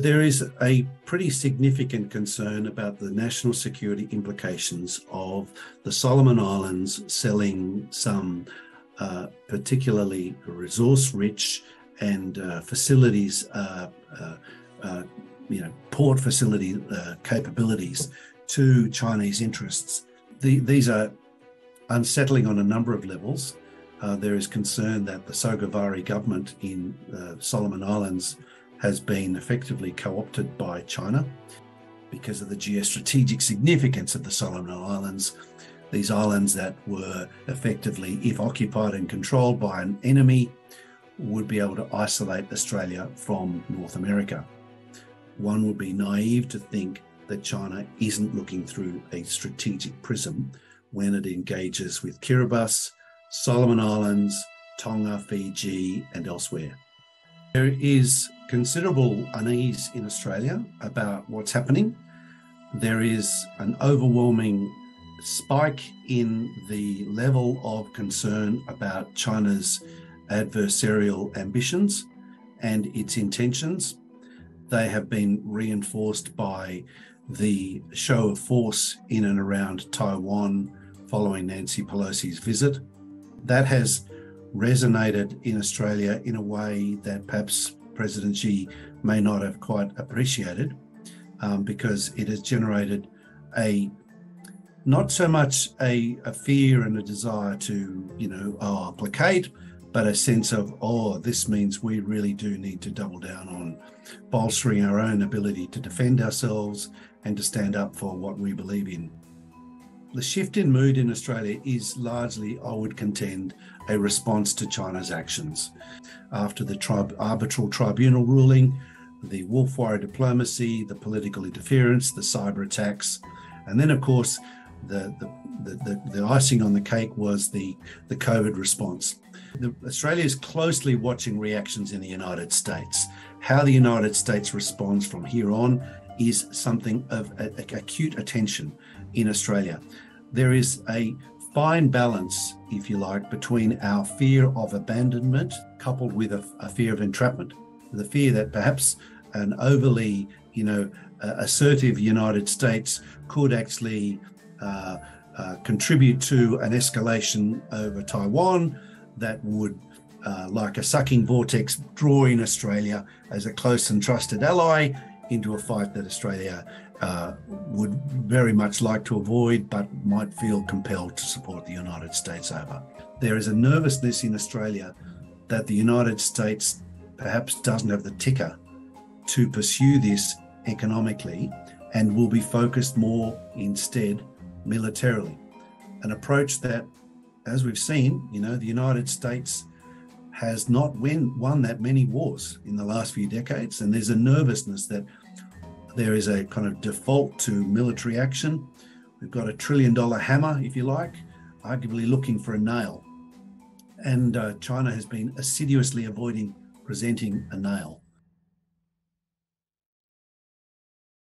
There is a pretty significant concern about the national security implications of the Solomon Islands selling some particularly resource-rich and facilities, port facility capabilities to Chinese interests. These are unsettling on a number of levels. There is concern that the Sogavari government in Solomon Islands has been effectively co-opted by China because of the geostrategic significance of the Solomon Islands. These islands that were effectively, if occupied and controlled by an enemy, would be able to isolate Australia from North America. One would be naive to think that China isn't looking through a strategic prism when it engages with Kiribati, Solomon Islands, Tonga, Fiji, and elsewhere. There is considerable unease in Australia about what's happening. There is an overwhelming spike in the level of concern about China's adversarial ambitions and its intentions. They have been reinforced by the show of force in and around Taiwan following Nancy Pelosi's visit. That has resonated in Australia in a way that perhaps President Xi may not have quite appreciated, because it has generated not so much a fear and a desire to, placate, but a sense of, this means we really do need to double down on bolstering our own ability to defend ourselves and to stand up for what we believe in. The shift in mood in Australia is largely, I would contend, a response to China's actions. After the arbitral tribunal ruling, the wolf warrior diplomacy, the political interference, the cyber attacks, and then, of course, the icing on the cake was the COVID response. Australia is closely watching reactions in the United States. How the United States responds from here on is something of acute attention in Australia. There is a fine balance, if you like, between our fear of abandonment coupled with a fear of entrapment. The fear that perhaps an overly, assertive United States could actually contribute to an escalation over Taiwan that would, like a sucking vortex, draw in Australia as a close and trusted ally into a fight that Australia would very much like to avoid, but might feel compelled to support the United States over. There is a nervousness in Australia that the United States perhaps doesn't have the ticker to pursue this economically and will be focused more instead militarily. An approach that, as we've seen, the United States has not won that many wars in the last few decades, and there's a nervousness that there is a kind of default to military action. We've got $1 trillion hammer, if you like, arguably looking for a nail. And China has been assiduously avoiding presenting a nail.